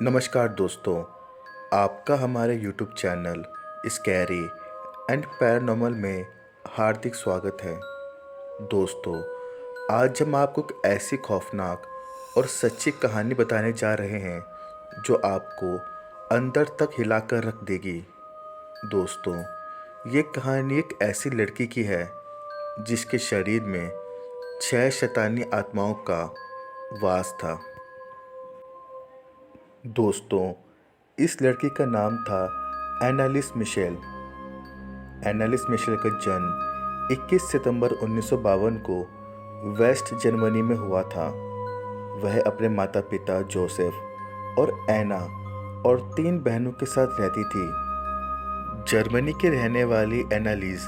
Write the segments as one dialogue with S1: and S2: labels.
S1: नमस्कार दोस्तों, आपका हमारे YouTube channel scary and paranormal में हार्दिक स्वागत है। दोस्तों, आज हम आपको एक ऐसी खौफनाक और सच्ची कहानी बताने जा रहे हैं जो आपको अंदर तक हिलाकर रख देगी। दोस्तों, ये कहानी एक ऐसी लड़की की है जिसके शरीर में 6 शैतानी आत्माओं का वास था। दोस्तों, इस लड़की का नाम था एनालिस मिशेल। एनालिस मिशेल का जन्म 21 सितंबर 1952 को वेस्ट जर्मनी में हुआ था। वह अपने माता पिता जोसेफ और एना और 3 बहनों के साथ रहती थी। जर्मनी के रहने वाली एनालिस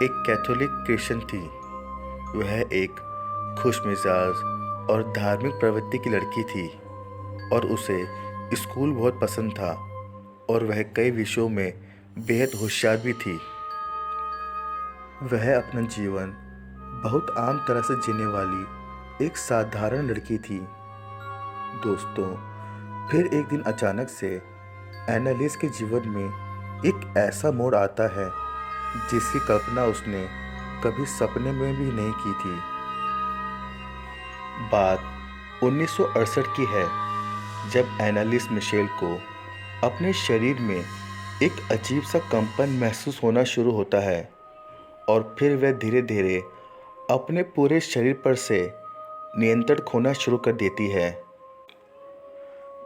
S1: एक कैथोलिक क्रिश्चियन थी। वह एक खुशमिजाज और धार्मिक प्रवृत्ति की लड़की थी और उसे स्कूल बहुत पसंद था और वह कई विषयों में बेहद होशियार भी थी। वह अपना जीवन बहुत आम तरह से जीने वाली एक साधारण लड़की थी। दोस्तों, फिर एक दिन अचानक से एनालिस के जीवन में एक ऐसा मोड़ आता है जिसकी कल्पना उसने कभी सपने में भी नहीं की थी। बात 1968 की है, जब एनालिस मिशेल को अपने शरीर में एक अजीब सा कंपन महसूस होना शुरू होता है और फिर वह धीरे धीरे अपने पूरे शरीर पर से नियंत्रण खोना शुरू कर देती है।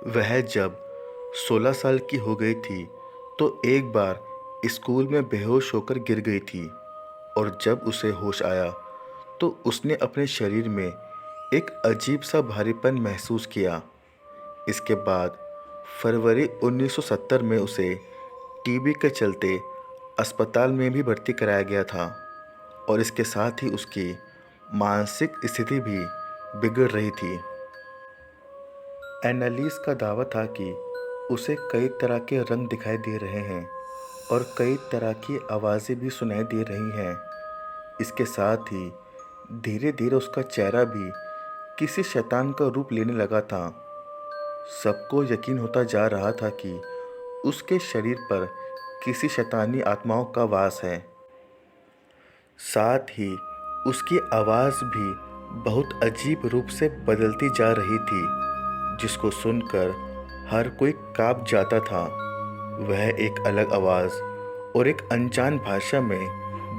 S1: वह जब 16 साल की हो गई थी तो एक बार स्कूल में बेहोश होकर गिर गई थी और जब उसे होश आया तो उसने अपने शरीर में एक अजीब सा भारीपन महसूस किया। इसके बाद फरवरी 1970 में उसे टीबी के चलते अस्पताल में भी भर्ती कराया गया था और इसके साथ ही उसकी मानसिक स्थिति भी बिगड़ रही थी। एनालिस का दावा था कि उसे कई तरह के रंग दिखाई दे रहे हैं और कई तरह की आवाज़ें भी सुनाई दे रही हैं। इसके साथ ही धीरे धीरे उसका चेहरा भी किसी शैतान का रूप लेने लगा था। सबको यकीन होता जा रहा था कि उसके शरीर पर किसी शैतानी आत्माओं का वास है। साथ ही उसकी आवाज़ भी बहुत अजीब रूप से बदलती जा रही थी, जिसको सुनकर हर कोई काँप जाता था। वह एक अलग आवाज़ और एक अनजान भाषा में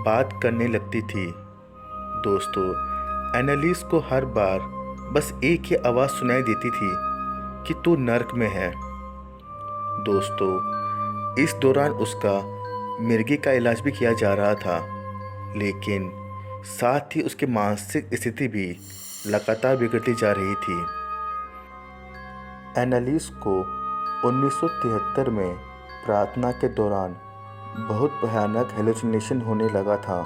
S1: बात करने लगती थी। दोस्तों, एनालिस को हर बार बस एक ही आवाज़ सुनाई देती थी कि तू नर्क में है। दोस्तों, इस दौरान उसका मिर्गी का इलाज भी किया जा रहा था, लेकिन साथ ही उसकी मानसिक स्थिति भी लगातार बिगड़ती जा रही थी। एनालिस को 1973 में प्रार्थना के दौरान बहुत भयानक हेलुसिनेशन होने लगा था,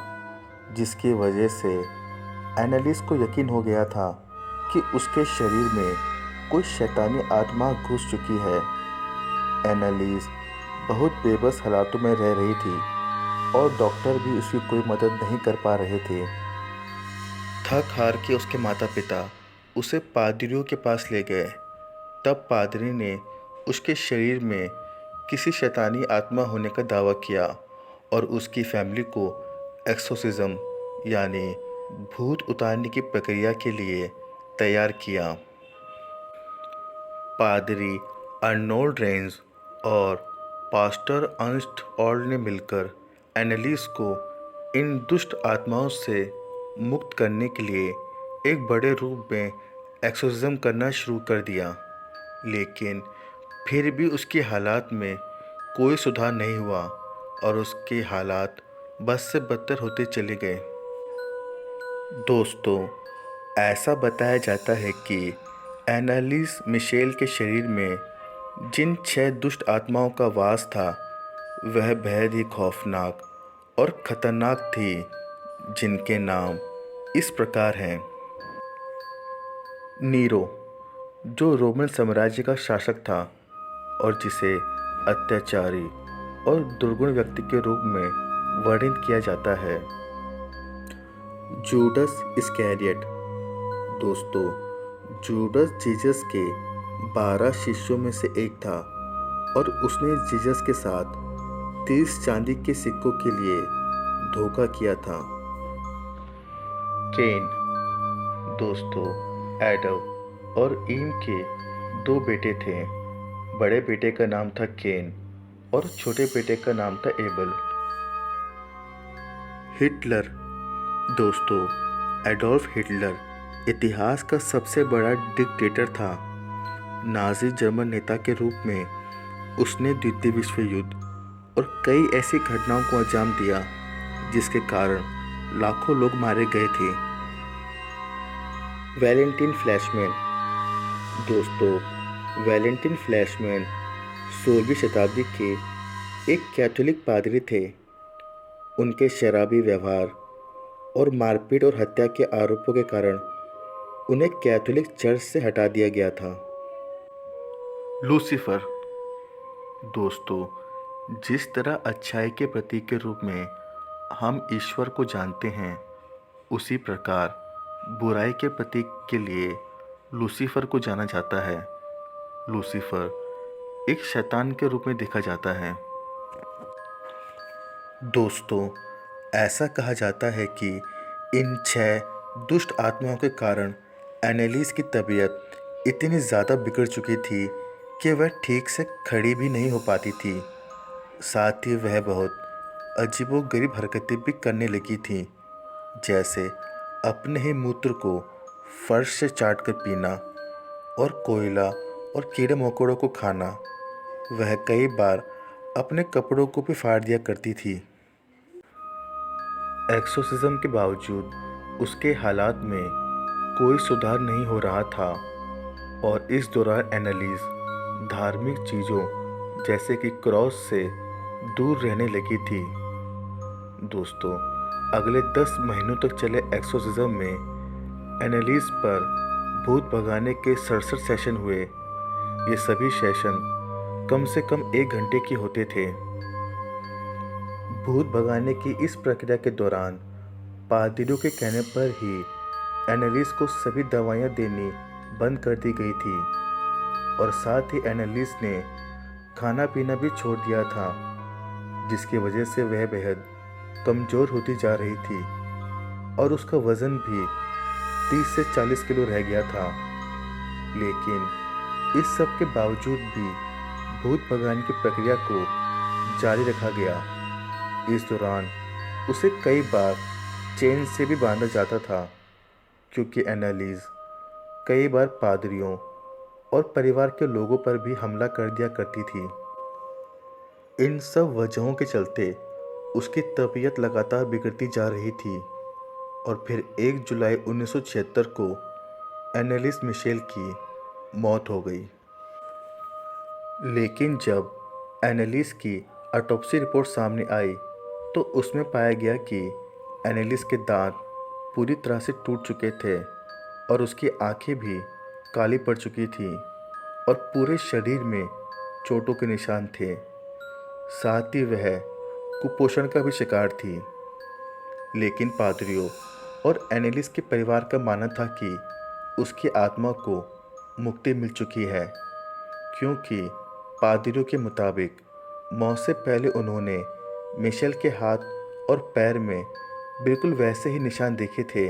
S1: जिसकी वजह से एनालिस को यकीन हो गया था कि उसके शरीर में कोई शैतानी आत्मा घुस चुकी है। एनालिस बहुत बेबस हालातों में रह रही थी और डॉक्टर भी उसकी कोई मदद नहीं कर पा रहे थे। थक हार के उसके माता पिता उसे पादरियों के पास ले गए। तब पादरी ने उसके शरीर में किसी शैतानी आत्मा होने का दावा किया और उसकी फैमिली को एक्सोर्सिज्म यानी भूत उतारने की प्रक्रिया के लिए तैयार किया। पादरी अर्नोल्ड रेंज और पास्टर अर्नस्ट ऑल्ड ने मिलकर एनालिस को इन दुष्ट आत्माओं से मुक्त करने के लिए एक बड़े रूप में एक्सोर्सिज्म करना शुरू कर दिया, लेकिन फिर भी उसकी हालात में कोई सुधार नहीं हुआ और उसके हालात बद से बदतर होते चले गए। दोस्तों, ऐसा बताया जाता है कि एनालिस मिशेल के शरीर में जिन 6 दुष्ट आत्माओं का वास था वह बेहद ही खौफनाक और ख़तरनाक थी, जिनके नाम इस प्रकार हैं। नीरो, जो रोमन साम्राज्य का शासक था और जिसे अत्याचारी और दुर्गुण व्यक्ति के रूप में वर्णित किया जाता है। जूडस इस्कैरियोट। दोस्तों, जूडस जीसस के 12 शिष्यों में से एक था और उसने जीसस के साथ 30 चांदी के सिक्कों के लिए धोखा किया था। केन, दोस्तों, एडम और ईव के 2 बेटे थे। बड़े बेटे का नाम था केन और छोटे बेटे का नाम था एबल। हिटलर, दोस्तों, एडोल्फ हिटलर इतिहास का सबसे बड़ा डिक्टेटर था। नाज़ी जर्मन नेता के रूप में उसने द्वितीय विश्व युद्ध और कई ऐसी घटनाओं को अंजाम दिया जिसके कारण लाखों लोग मारे गए थे। वैलेंटाइन फ्लैशमैन, दोस्तों, वैलेंटाइन फ्लैशमैन 16वीं शताब्दी के एक कैथोलिक पादरी थे। उनके शराबी व्यवहार और मारपीट और हत्या के आरोपों के कारण उन्हें कैथोलिक चर्च से हटा दिया गया था। लूसीफर, दोस्तों, जिस तरह अच्छाई के प्रतीक के रूप में हम ईश्वर को जानते हैं, उसी प्रकार बुराई के प्रतीक के लिए लूसीफर को जाना जाता है। लूसीफर एक शैतान के रूप में देखा जाता है। दोस्तों, ऐसा कहा जाता है कि इन 6 दुष्ट आत्माओं के कारण एनालिस की तबीयत इतनी ज़्यादा बिगड़ चुकी थी कि वह ठीक से खड़ी भी नहीं हो पाती थी। साथ ही वह बहुत अजीबोगरीब हरकतें भी करने लगी थी, जैसे अपने ही मूत्र को फर्श से चाट कर पीना और कोयला और कीड़े मकोड़ों को खाना। वह कई बार अपने कपड़ों को भी फाड़ दिया करती थी। एक्सोर्सिज्म के बावजूद उसके हालात में कोई सुधार नहीं हो रहा था और इस दौरान एनालिस धार्मिक चीज़ों जैसे कि क्रॉस से दूर रहने लगी थी। दोस्तों, अगले 10 महीनों तक चले एक्सोर्सिज्म में एनालिस पर भूत भगाने के 67 सेशन हुए। ये सभी सेशन कम से कम 1 घंटे की होते थे। भूत भगाने की इस प्रक्रिया के दौरान पादरियों के कहने पर ही एनालिस को सभी दवाइयाँ देनी बंद कर दी गई थी और साथ ही एनालिस ने खाना पीना भी छोड़ दिया था, जिसकी वजह से वह बेहद कमज़ोर होती जा रही थी और उसका वज़न भी 30 से 40 किलो रह गया था। लेकिन इस सब के बावजूद भी भूत भगाने की प्रक्रिया को जारी रखा गया। इस दौरान उसे कई बार चेन से भी बांधा जाता था, क्योंकि एनालिस कई बार पादरियों और परिवार के लोगों पर भी हमला कर दिया करती थी। इन सब वजहों के चलते उसकी तबीयत लगातार बिगड़ती जा रही थी और फिर 1 जुलाई 1976 को एनालिस मिशेल की मौत हो गई। लेकिन जब एनालिस की ऑटोप्सी रिपोर्ट सामने आई तो उसमें पाया गया कि एनालिस के दांत पूरी तरह से टूट चुके थे और उसकी आंखें भी काली पड़ चुकी थी और पूरे शरीर में चोटों के निशान थे। साथ ही वह कुपोषण का भी शिकार थी। लेकिन पादरियों और एनालिस के परिवार का मानना था कि उसकी आत्मा को मुक्ति मिल चुकी है, क्योंकि पादरियों के मुताबिक मौत से पहले उन्होंने मिशेल के हाथ और पैर में बिल्कुल वैसे ही निशान देखे थे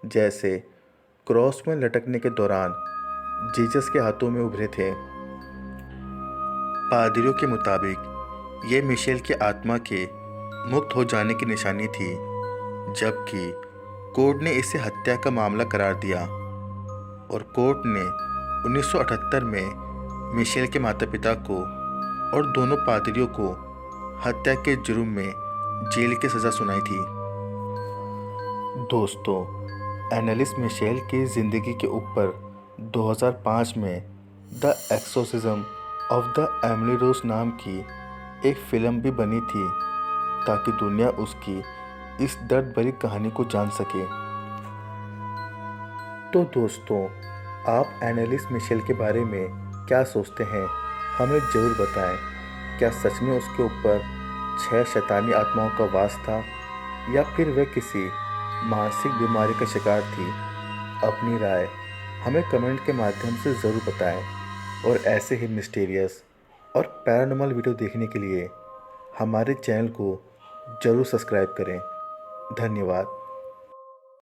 S1: जैसे क्रॉस में लटकने के दौरान जीसस के हाथों में उभरे थे। पादरियों के मुताबिक ये मिशेल की आत्मा के मुक्त हो जाने की निशानी थी, जबकि कोर्ट ने इसे हत्या का मामला करार दिया और कोर्ट ने 1978 में मिशेल के माता पिता को और दोनों पादरियों को हत्या के जुर्म में जेल की सज़ा सुनाई थी। दोस्तों, एनालिस मिशेल की ज़िंदगी के ऊपर 2005 में the exorcism of the Emily Rose नाम की एक फ़िल्म भी बनी थी ताकि दुनिया उसकी इस दर्द भरी कहानी को जान सके। तो दोस्तों, आप एनालिस मिशेल के बारे में क्या सोचते हैं, हमें ज़रूर बताएं। क्या सच में उसके ऊपर 6 शैतानी आत्माओं का वास था या फिर वह किसी मानसिक बीमारी का शिकार थी? अपनी राय हमें कमेंट के माध्यम से ज़रूर बताएं। और ऐसे ही मिस्टीरियस और पैरानॉर्मल वीडियो देखने के लिए हमारे चैनल को ज़रूर सब्सक्राइब करें। धन्यवाद।